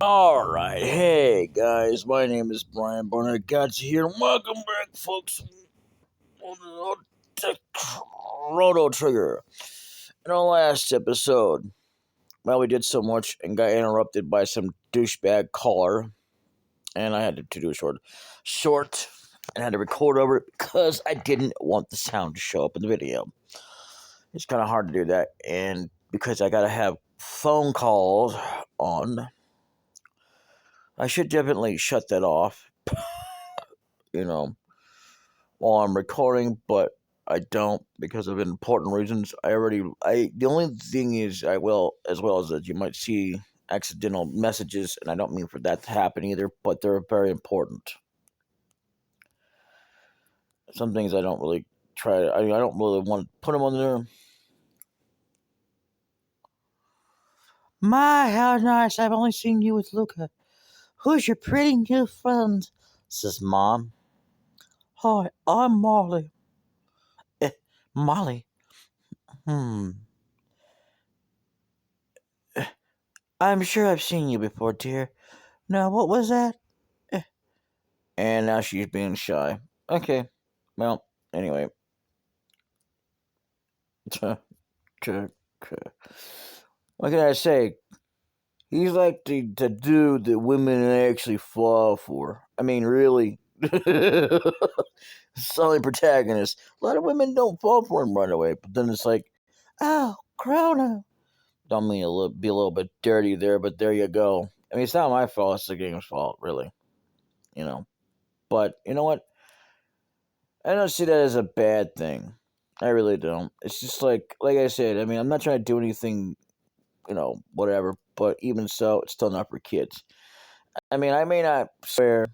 Alright, hey guys, my name is Brian Barnett Gotcha here. Welcome back, folks, to Chrono Trigger. In our last episode, well, we did so much and got interrupted by some douchebag caller, and I had to do a short, and had to record over it because I didn't want the sound to show up in the video. It's kind of hard to do that, and because I gotta have phone calls on, I should definitely shut that off, you know, while I'm recording, but I don't because of important reasons. The only thing is, I will, as well as that you might see accidental messages, and I don't mean for that to happen either, but they're very important. Some things I don't really I don't really want to put them on there. My, how nice. I've only seen you with Luca. Who's your pretty new friend? Says Mom. Hi, I'm Molly. Molly? Hmm. I'm sure I've seen you before, dear. Now, what was that? And now she's being shy. Okay. Well, anyway. What can I say? He's like the dude that women actually fall for. I mean, really. Solid protagonist. A lot of women don't fall for him right away, but then it's like, oh, Chrono. Don't mean be a little bit dirty there, but there you go. I mean, it's not my fault. It's the game's fault, really. You know. But you know what? I don't see that as a bad thing. I really don't. It's just like I said. I mean, I'm not trying to do anything, whatever. But even so, it's still not for kids. I mean, I may not swear,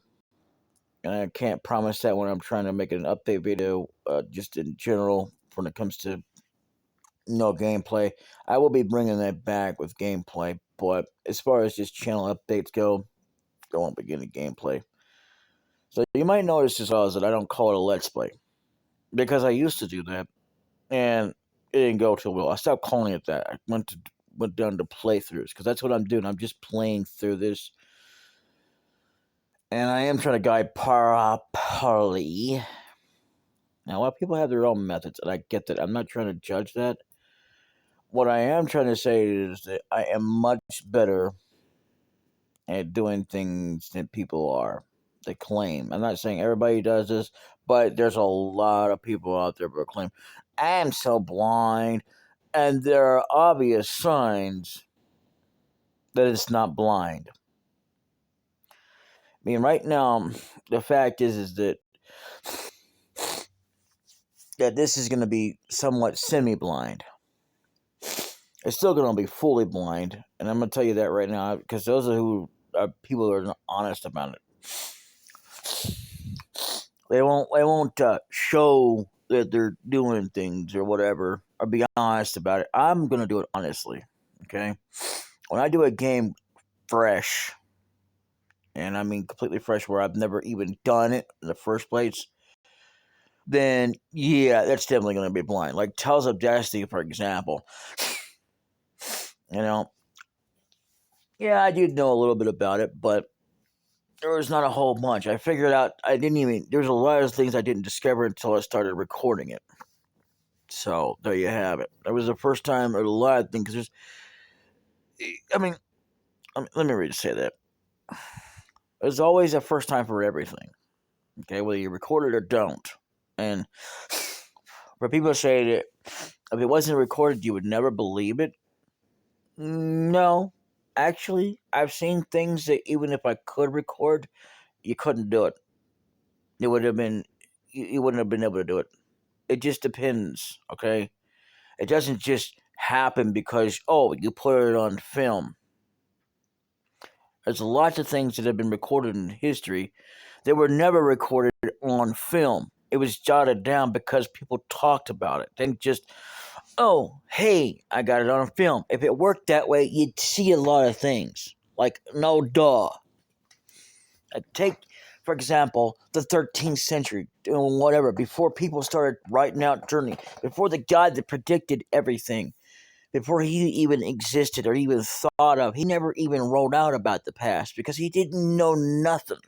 and I can't promise that when I'm trying to make an update video. Just in general, when it comes to gameplay, I will be bringing that back with gameplay. But as far as just channel updates go, I won't be getting gameplay. So you might notice as well as that I don't call it a let's play because I used to do that, and it didn't go too well. I stopped calling it that. I went down to playthroughs because that's what I'm doing. I'm just playing through this, and I am trying to guide properly. Now, a lot of people have their own methods, and I get that. I'm not trying to judge that. What I am trying to say is that I am much better at doing things than people are. They claim. I'm not saying everybody does this, but there's a lot of people out there who claim, I'm so blind. And there are obvious signs that it's not blind. I mean, right now, the fact is that this is going to be somewhat semi-blind. It's still going to be fully blind, and I'm going to tell you that right now because those are people who are honest about it. They won't show that they're doing things or whatever, or be honest about it. I'm going to do it honestly, okay? When I do a game fresh, and I mean completely fresh where I've never even done it in the first place, then yeah, that's definitely going to be blind. Like Tales of Destiny, for example. Yeah, I did know a little bit about it, but there was not a whole bunch. I figured out there's a lot of things I didn't discover until I started recording it. So there you have it. That was the first time of a lot of things. Cause I mean, let me really say that. There's always a first time for everything. Okay, whether you record it or don't. And for people to say that if it wasn't recorded, you would never believe it. No, actually, I've seen things that even if I could record, you couldn't do it. It would have been, you wouldn't have been able to do it. It just depends. Okay, it doesn't just happen because you put it on film. There's lots of things that have been recorded in history that were never recorded on film. It was jotted down because people talked about it. Then just, oh, hey, I got it on film. If it worked that way, you'd see a lot of things. Like, no duh. Take, for example, the 13th century, doing whatever, before people started writing out journey, before the guy that predicted everything before he even existed or even thought of. He never even wrote out about the past because he didn't know nothing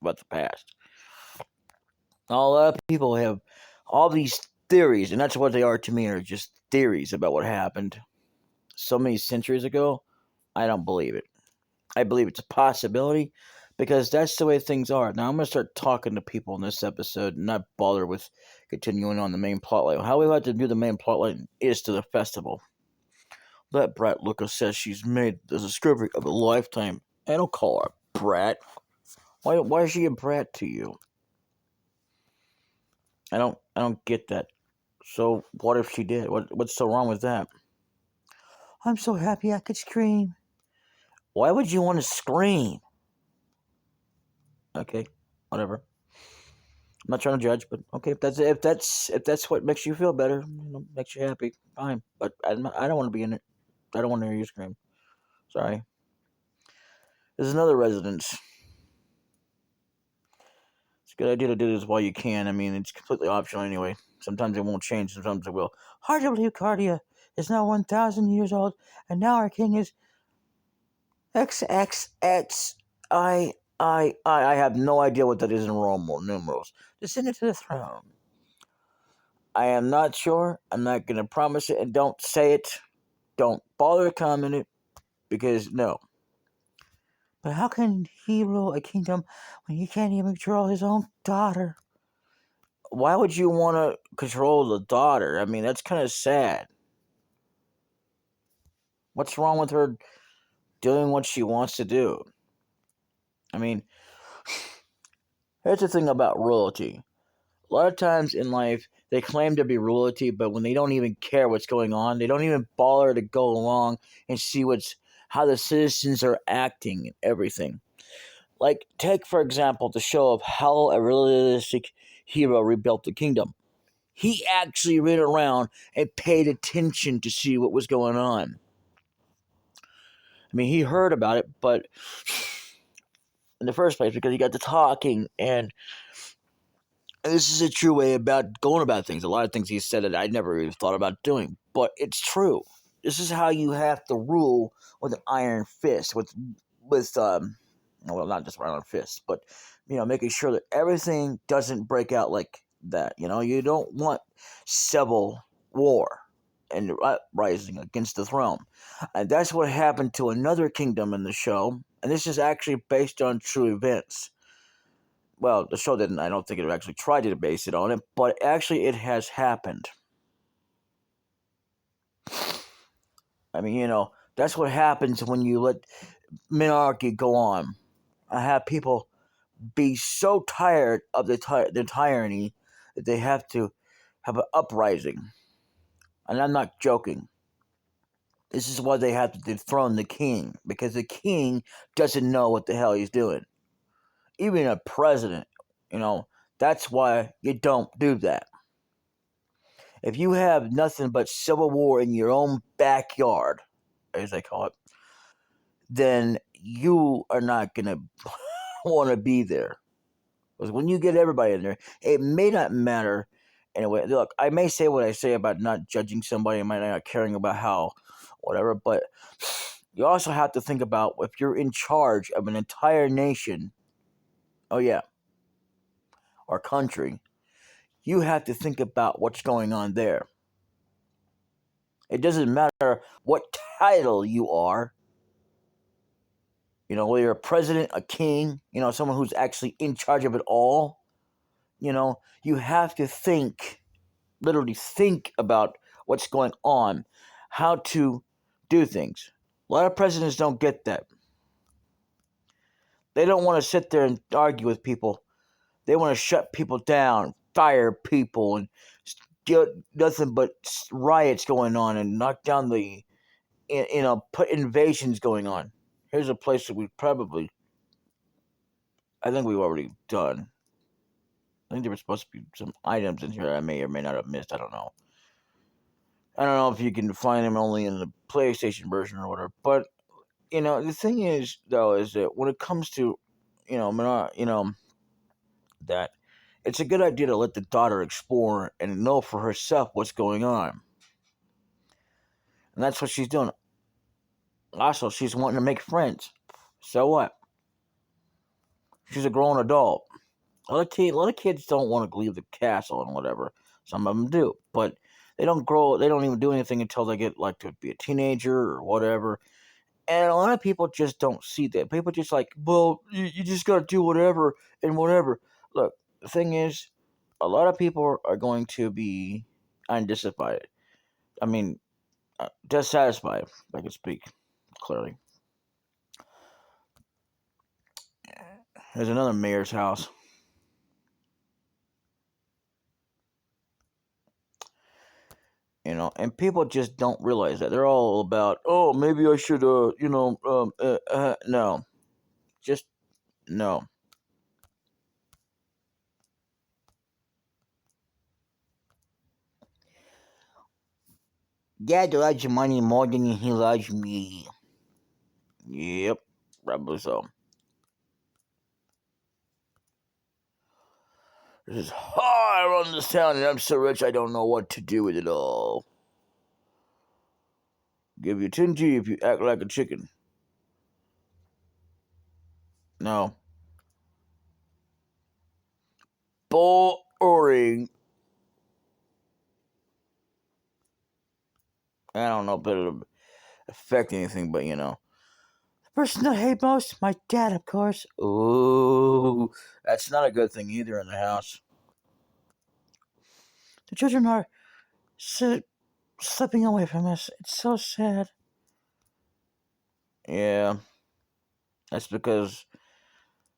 about the past. A lot of people have all these theories, and that's what they are to me, are just theories about what happened so many centuries ago. I don't believe it. I believe it's a possibility because that's the way things are. Now, I'm going to start talking to people in this episode and not bother with continuing on the main plotline. How we like to do the main plotline is to the festival. That brat Lucas says she's made the discovery of a lifetime. I don't call her a brat. Why is she a brat to you? I don't get that. So what if she did? What's so wrong with that? I'm so happy I could scream. Why would you want to scream? Okay, whatever. I'm not trying to judge, but okay, if that's what makes you feel better, makes you happy, fine. But I don't want to be in it. I don't want to hear you scream. Sorry. There's another residence. It's a good idea to do this while you can. I mean, it's completely optional anyway. Sometimes it won't change. Sometimes it will. Hard to believe Cardia is now 1,000 years old, and now our king is XXX. I have no idea what that is in Roman numerals. Descended to the throne. I am not sure. I'm not going to promise it, and don't say it. Don't bother commenting it, because no. But how can he rule a kingdom when he can't even control his own daughter? Why would you want to control the daughter? I mean, that's kind of sad. What's wrong with her doing what she wants to do? I mean, here's the thing about royalty. A lot of times in life, they claim to be royalty, but when they don't even care what's going on, they don't even bother to go along and see how the citizens are acting and everything. Like, take for example the show of how a realistic hero rebuilt the kingdom. He actually ran around and paid attention to see what was going on. I mean, he heard about it, but in the first place, because he got to talking, and this is a true way about going about things. A lot of things he said that I never even thought about doing, but it's true. This is how you have to rule with an iron fist, well, not just iron fist, but making sure that everything doesn't break out like that. You don't want civil war and uprising against the throne, and that's what happened to another kingdom in the show. And this is actually based on true events. Well, the show didn't. I don't think it actually tried to base it on it, but actually it has happened. I mean, that's what happens when you let monarchy go on. I have people be so tired of the tyranny that they have to have an uprising. And I'm not joking. This is why they have to dethrone the king, because the king doesn't know what the hell he's doing. Even a president, that's why you don't do that. If you have nothing but civil war in your own backyard, as they call it, then you are not going to want to be there. Because when you get everybody in there, it may not matter. Anyway, look, I may say what I say about not judging somebody, I might not caring about how, whatever, but you also have to think about if you're in charge of an entire nation, oh yeah, or country, you have to think about what's going on there. It doesn't matter what title you are. Whether you're a president, a king, someone who's actually in charge of it all, you have to literally think about what's going on, how to do things. A lot of presidents don't get that. They don't want to sit there and argue with people. They want to shut people down, fire people, and get nothing but riots going on and knock down put invasions going on. Here's a place that I think we've already done. I think there were supposed to be some items in here I may or may not have missed. I don't know. I don't know if you can find them only in the PlayStation version or whatever. But the thing is, though, is that when it comes to, that it's a good idea to let the daughter explore and know for herself what's going on. And that's what she's doing. Also, she's wanting to make friends. So what? She's a grown adult. A lot of kids don't want to leave the castle and whatever. Some of them do, but they don't grow. They don't even do anything until they get like to be a teenager or whatever. And a lot of people just don't see that. People just like, well, you just got to do whatever and whatever. Look, the thing is, a lot of people are going to be undissatisfied. I mean, dissatisfied, if I can speak clearly. There's another mayor's house. And people just don't realize that. They're all about, oh, maybe I should, no, just no. Dad loves money more than he loves me. Yep, probably so. This is, I run this town and I'm so rich I don't know what to do with it all. Give you 10G if you act like a chicken. No. Boring. I don't know if it'll affect anything, but The person I hate most, my dad, of course. Ooh, that's not a good thing either in the house. The children are slipping away from us. It's so sad. Yeah, that's because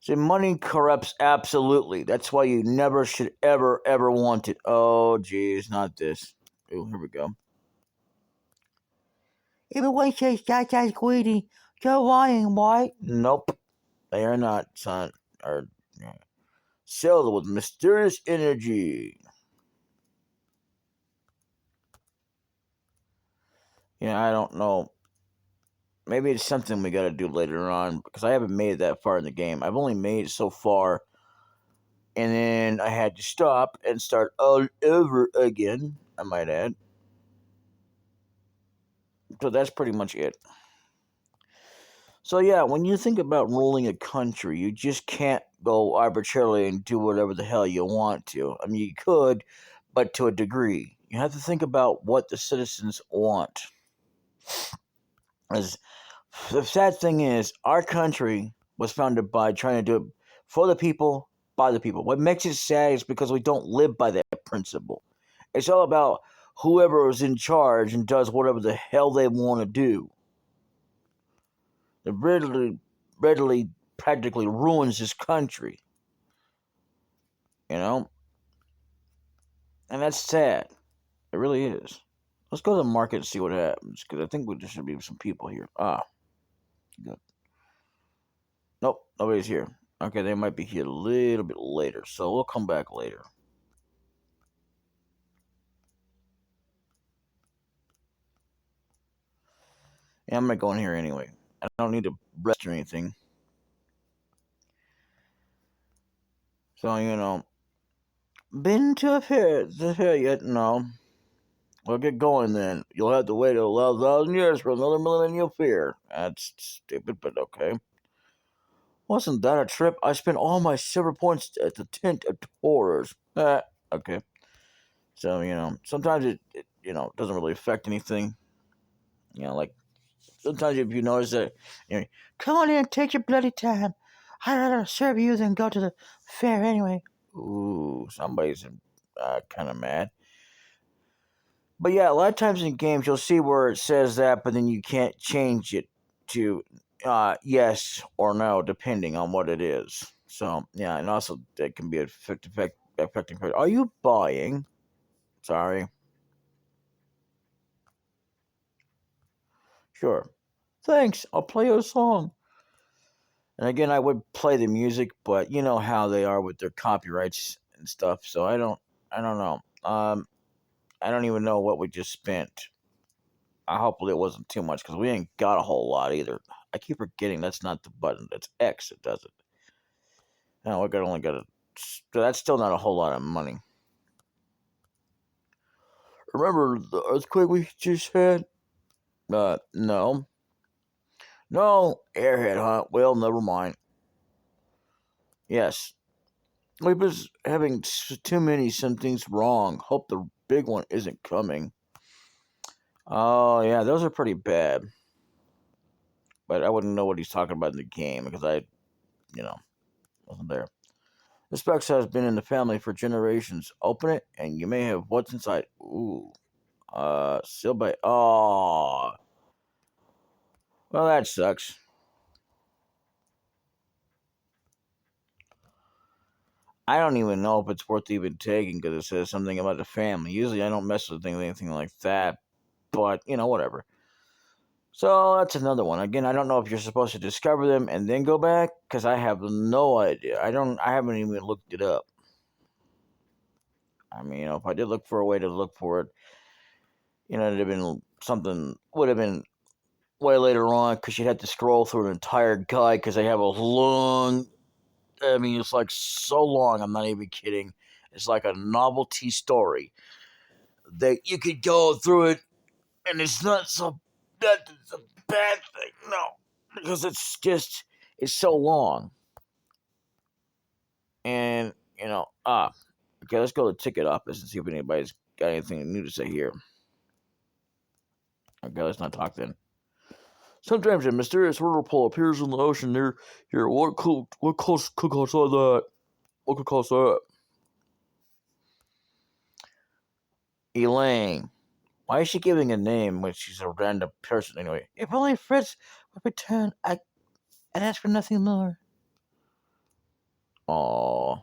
see, money corrupts absolutely. That's why you never should ever want it. Oh, geez, not this. Oh, here we go. Everyone says Jaja's greedy. You're lying, boy. Nope, they are not, son. Are filled with mysterious energy. Yeah, I don't know. Maybe it's something we gotta do later on because I haven't made it that far in the game. I've only made it so far, and then I had to stop and start all over again. I might add. So that's pretty much it. So yeah, when you think about ruling a country, you just can't go arbitrarily and do whatever the hell you want to. I mean, you could, but to a degree. You have to think about what the citizens want. As the sad thing is, our country was founded by trying to do it for the people, by the people. What makes it sad is because we don't live by that principle. It's all about whoever is in charge and does whatever the hell they want to do. It readily, practically ruins this country, you know? And that's sad. It really is. Let's go to the market and see what happens, because I think there should be some people here. Ah, good. Nope, nobody's here. Okay, they might be here a little bit later, so we'll come back later. Yeah, I'm not going here anyway. I don't need to rest or anything. So, been to the fair yet? No. Well, get going then. You'll have to wait 11,000 years for another millennial fair. That's stupid, but okay. Wasn't that a trip? I spent all my silver points at the tent of horrors. Okay. So, sometimes it doesn't really affect anything. Like sometimes if you notice that, come on in, take your bloody time. I'd rather serve you than go to the fair anyway. Ooh, somebody's kind of mad. But yeah, a lot of times in games you'll see where it says that, but then you can't change it to yes or no, depending on what it is. So yeah, and also that can be affecting. Are you buying? Sorry. Sure. Thanks. I'll play you a song. And again, I would play the music, but you know how they are with their copyrights and stuff. So I don't know. I don't even know what we just spent. I hope it wasn't too much because we ain't got a whole lot either. I keep forgetting that's not the button. That's X that does it. No, only got a. That's still not a whole lot of money. Remember the earthquake we just had? No. No, airhead, huh? Well, never mind. Yes. We've been having too many something's wrong. Hope the big one isn't coming. Oh, yeah, those are pretty bad. But I wouldn't know what he's talking about in the game because you know, wasn't there. This box has been in the family for generations. Open it, and you may have what's inside. Ooh. Sealed by. Oh. Well, that sucks. I don't even know if it's worth even taking because it says something about the family. Usually I don't mess with anything like that, but whatever. So that's another one. Again, I don't know if you're supposed to discover them and then go back because I have no idea. I haven't even looked it up. I mean, if I did look for a way to look for it, it'd have been something would have been way later on because you'd have to scroll through an entire guide because they have a long. I mean, it's like so long. I'm not even kidding. It's like a novelty story that you could go through it, and it's not so that it's a bad thing. No, because it's so long, and okay. Let's go to ticket office and see if anybody's got anything new to say here. Okay, let's not talk then. Sometimes a mysterious whirlpool appears in the ocean near here. What could cause that? What could cause that? Elaine. Why is she giving a name when she's a random person anyway? If only Fritz would return, I'd ask for nothing more. Oh.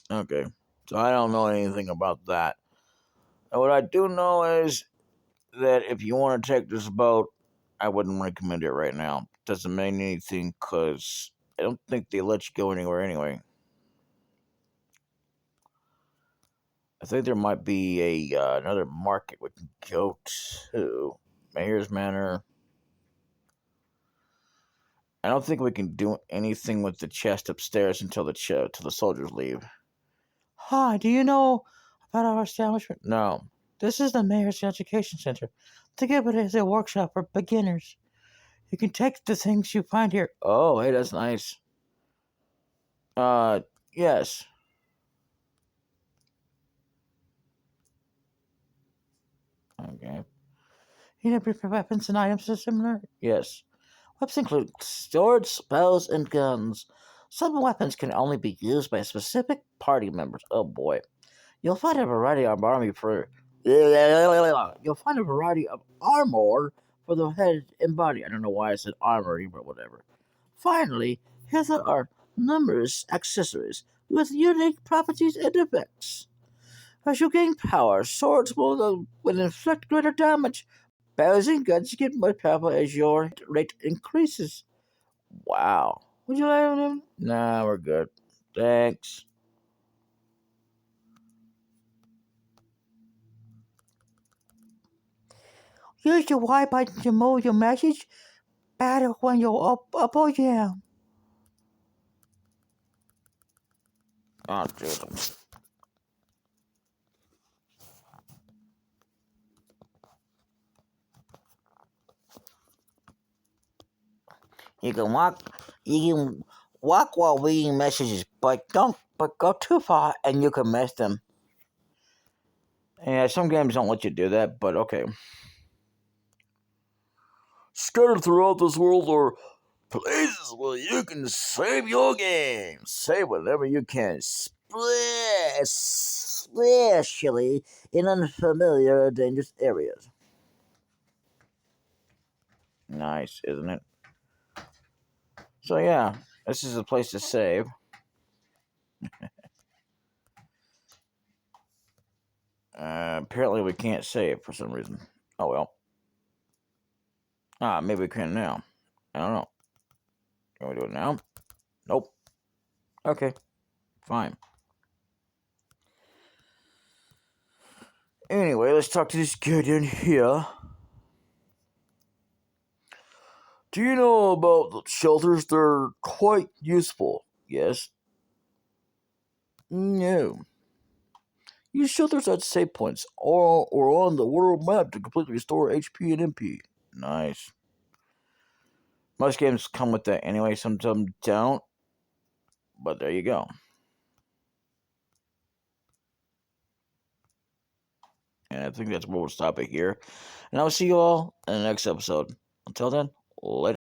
Okay. So I don't know anything about that. And what I do know is that if you want to take this boat, I wouldn't recommend it right now. Doesn't mean anything because I don't think they let you go anywhere anyway. I think there might be another market we can go to. Mayor's Manor. I don't think we can do anything with the chest upstairs until till the soldiers leave. Hi, do you know about our establishment? No. This is the Mayor's Education Center. Think of it as a workshop for beginners. You can take the things you find here. Oh, hey, that's nice. Yes. Okay. You know, for weapons and items are similar? Yes. Weapons include swords, spells, and guns. Some weapons can only be used by specific party members. Oh boy. You'll find a variety of army for You'll find a variety of armor for the head and body. I don't know why I said armory, but whatever. Finally, here are numerous accessories with unique properties and effects. As you gain power, swords will inflict greater damage. Bows and guns get more powerful as your hit rate increases. Wow. Would you like them? Nah, we're good. Thanks. Use your Y button to move your message better when you're up or down. Oh, dude. You can walk. You can walk while reading messages, but don't. But go too far, and you can miss them. Yeah, some games don't let you do that, but okay. Scattered throughout this world are places where you can save your game. Save whatever you can, especially in unfamiliar or dangerous areas. Nice, isn't it? So yeah, this is a place to save. Apparently we can't save for some reason. Oh well. Maybe we can now. I don't know. Can we do it now? Nope. Okay, fine. Anyway, let's talk to this kid in here. Do you know about the shelters? They're quite useful. Yes. No. Use shelters at save points or on the world map to completely restore HP and MP. Nice. Most games come with that anyway, some of them don't. But there you go. And I think that's where we'll stop it here. And I'll see you all in the next episode. Until then, later.